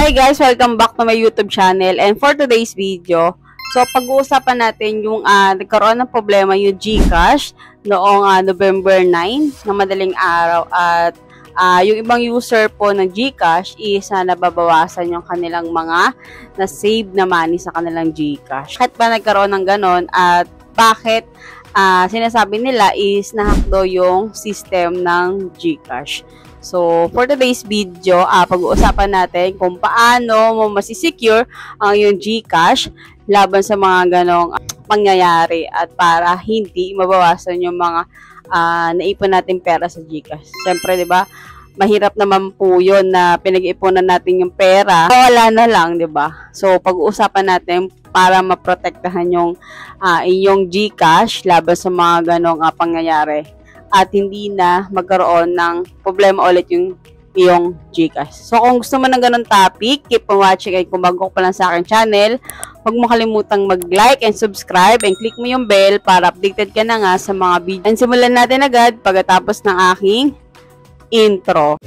Hi guys! Welcome back to my YouTube channel, and for today's video, so pag-uusapan natin yung nagkaroon ng problema yung GCash noong November 9 na madaling araw, at yung ibang user po ng GCash is nababawasan yung kanilang mga na-save na money sa kanilang GCash. Bakit ba nagkaroon ng ganon, at bakit sinasabi nila is nahack daw yung system ng GCash? So, for today's video, pag-uusapan natin kung paano mo masisecure ang yung GCash laban sa mga ganong pangyayari, at para hindi mabawasan yung mga naipon natin pera sa GCash. Siyempre, di ba, mahirap naman po yun na pinag-ipunan natin yung pera, wala na lang, di ba? So, pag-uusapan natin para maprotektahan yung inyong GCash laban sa mga ganong pangyayari, at hindi na magkaroon ng problema ulit yung iyong GCash. So, kung gusto mo ng ganun topic, keep on watching, and kung bago pa lang sa aking channel, huwag mo kalimutang mag-like and subscribe, and click mo yung bell para updated ka na nga sa mga video. And simulan natin agad pagkatapos ng aking intro.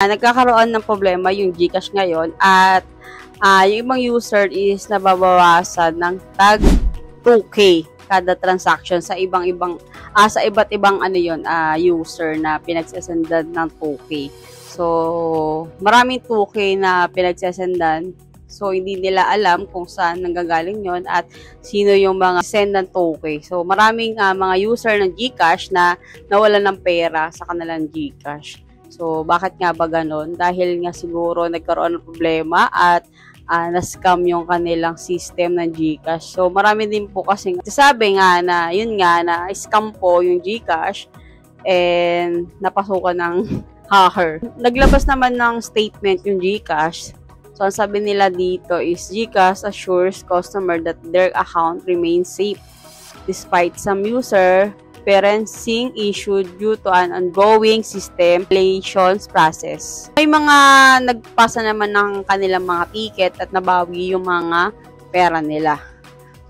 Nagkakaroon ng problema yung GCash ngayon, at yung ibang user is nababawasan ng tag 2K kada transaction sa iba't ibang user na pinagsesendan ng 2K. So, maraming 2K na pinagsesendan. So, hindi nila alam kung saan nanggagaling yon at sino yung mga send ng 2K. So, maraming mga user ng GCash na nawalan ng pera sa kanilang GCash. So, bakit nga ba ganon? Dahil nga siguro nagkaroon ng problema at na-scam yung kanilang system ng GCash. So, marami din po kasi sabi nga na, yun nga, na scam po yung GCash and napasukan ng hacker. Naglabas naman ng statement yung GCash. So, ang sabi nila dito is, GCash assures customer that their account remains safe despite some user experiencing issue due to an ongoing system relations process. May mga nagpasa naman ng kanilang mga ticket at nabawi yung mga pera nila.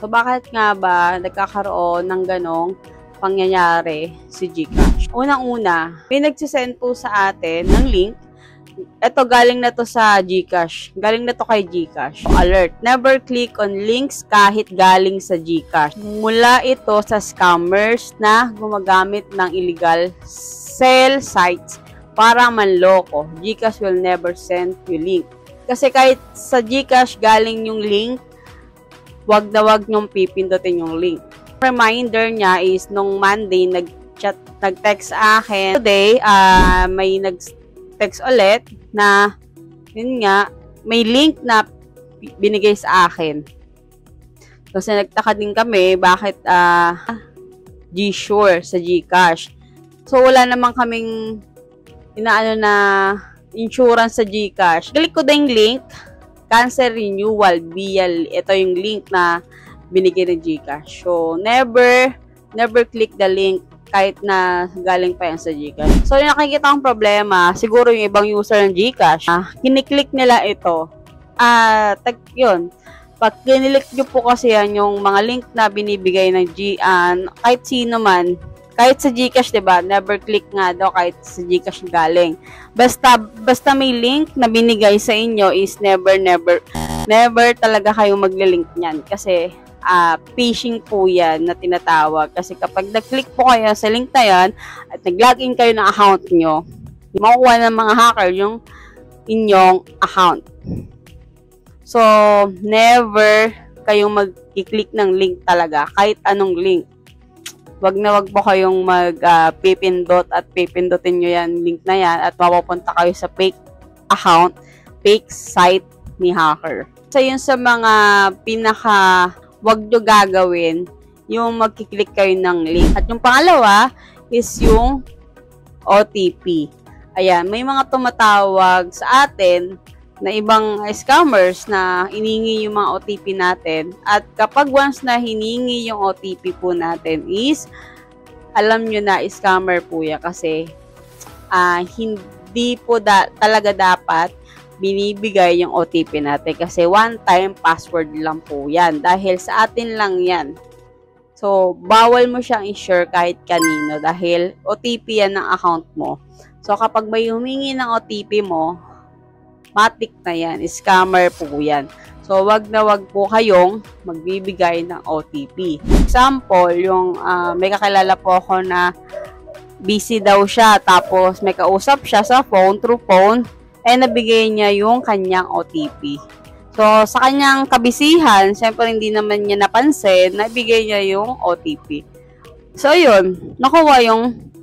So, bakit nga ba nagkakaroon ng ganong pangyayari si GCash? Unang-una, may nagsisend po sa atin ng link. Ito, galing na to sa GCash. Galing na to kay GCash. Alert! Never click on links kahit galing sa GCash. Mula ito sa scammers na gumagamit ng illegal sell sites para manloko. GCash will never send you link. Kasi kahit sa GCash galing yung link, wag na wag nyong pipindutin yung link. Reminder niya is nung Monday nag-text sa akin. Today, may text ulit na yun nga, may link na binigay sa akin. Kasi nagtaka din kami bakit G-Sure sa GCash. So, wala naman kaming inaano na insurance sa GCash. Click ko din yung link, cancel renewal BL. Ito yung link na binigay ng GCash. So, never click the link kahit na galing pa yan sa GCash. So, yung nakikita kong problema, siguro yung ibang user ng GCash, kiniklik nila ito. Yun. Pag kinilik nyo po kasi yan, yung mga link na binibigay ng kahit sino man, kahit sa GCash, diba? Never click nga daw kahit sa GCash galing. Basta may link na binigay sa inyo is never talaga kayo maglilink niyan. Kasi, phishing po yan na tinatawag. Kasi kapag nag-click po kayo sa link na yan at nag-login kayo ng account nyo, makukuha ng mga hacker yung inyong account. So, never kayong mag-click ng link talaga, kahit anong link. Wag na wag po kayong mag-pipindot at pipindutin nyo yan, link na yan, at mapupunta kayo sa fake account, fake site ni hacker. So, yun sa mga wag nyo gagawin yung magkiklik kayo ng link. At yung pangalawa is yung OTP. Ayan, may mga tumatawag sa atin na ibang scammers na hiningi yung mga OTP natin. At kapag once na hiningi yung OTP po natin is, alam nyo na scammer po yan kasi hindi po talaga dapat binibigay yung OTP natin kasi one-time password lang po yan dahil sa atin lang yan. So, bawal mo siyang i-share kahit kanino dahil OTP yan ng account mo. So, kapag may humingi ng OTP mo, matik na yan, scammer po yan. So, wag na wag po kayong magbibigay ng OTP. Example, yung may kakilala po ako na busy daw siya, tapos may kausap siya sa phone, through phone, nabigay niya yung kanyang OTP. So, sa kanyang kabisihan, syempre hindi naman niya napansin, nabigay niya yung OTP. So, yun, nakuha yung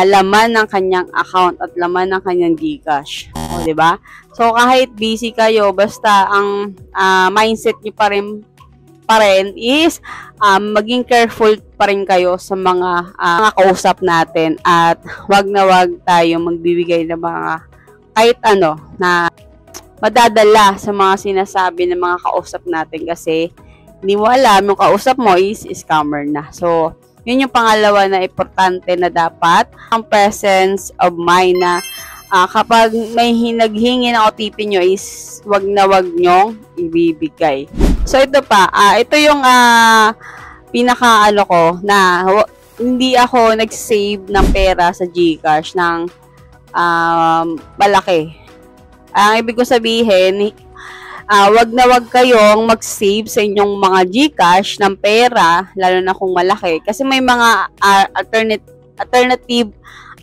laman ng kanyang account at laman ng kanyang GCash. O, diba? So, kahit busy kayo, basta ang mindset niyo pa rin is maging careful pa rin kayo sa mga kausap natin at wag na wag tayo magbibigay ng mga kahit ano na madadala sa mga sinasabi ng mga kausap natin kasi hindi mo alam yung kausap mo is scammer na. So, yun yung pangalawa na importante na dapat ang presence of mind na kapag may hinaghingi na OTP nyo is wag na wag nyong ibibigay. So, ito pa. Ito yung pinaka ko na hindi ako nag-save ng pera sa GCash ng malaki. Ang ibig ko sabihin, wag na wag kayong mag-save sa inyong mga GCash ng pera, lalo na kung malaki. Kasi may mga alternative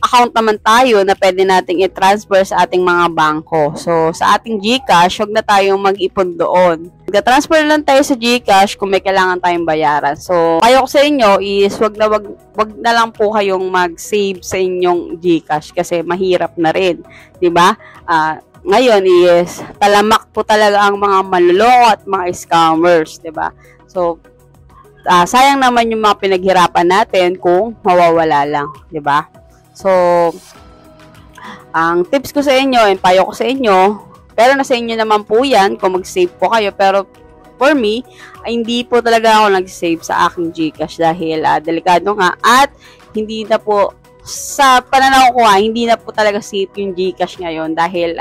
account naman tayo na pwede nating i-transfer sa ating mga bangko. So, sa ating GCash, wag na tayong mag-ipon doon. Mag-transfer lang tayo sa GCash kung may kailangan tayong bayaran. So, payo ko sa inyo is wag na lang po kayong mag-save sa inyong GCash kasi mahirap na rin, 'di ba? Ngayon is talamak po talaga ang mga manloloko at mga scammers, 'di ba? So, sayang naman yung mga pinaghirapan natin kung mawawala lang, 'di ba? So, ang tips ko sa inyo, and payo ko sa inyo, pero nasa inyo naman po yan kung mag-save po kayo. Pero for me, hindi po talaga ako nag-save sa aking GCash dahil delikado nga at hindi na po, sa pananaw ko hindi na po talaga safe yung GCash ngayon dahil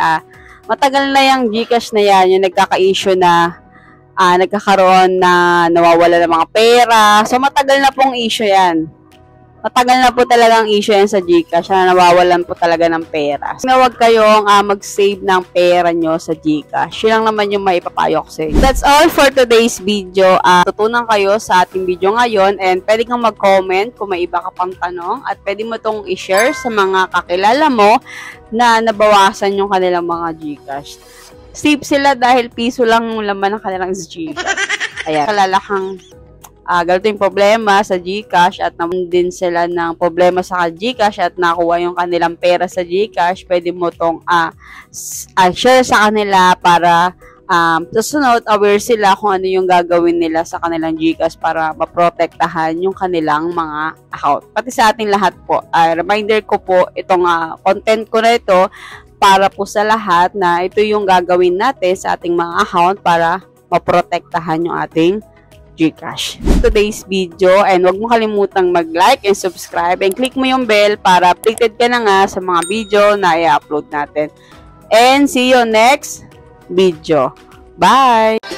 matagal na yung GCash na yan, yung nagkaka-issue na nagkakaroon na nawawala ng mga pera. So, matagal na pong issue yan. Matagal na po talagang issue yan sa GCash na nawawalan po talaga ng pera. So, huwag kayong mag-save ng pera nyo sa GCash. Yun lang naman yung maipapayo ko sa inyo. That's all for today's video. Tutunan kayo sa ating video ngayon and pwede kang mag-comment kung may iba ka pang tanong at pwede mo itong i-share sa mga kakilala mo na nabawasan yung kanilang mga GCash. Save sila dahil piso lang yung laman ng kanilang GCash. Ayan. Kalala kang ganito yung problema sa GCash at naman din sila ng problema sa GCash at nakuha yung kanilang pera sa GCash, pwede mo tong share sa kanila para susunod aware sila kung ano yung gagawin nila sa kanilang GCash para maprotektahan yung kanilang mga account. Pati sa ating lahat po, reminder ko po itong content ko na ito para po sa lahat na ito yung gagawin natin sa ating mga account para maprotektahan yung ating GCash. Today's video and huwag mo kalimutang mag-like and subscribe and click mo yung bell para updated ka na nga sa mga video na i-upload natin. And see you next video. Bye!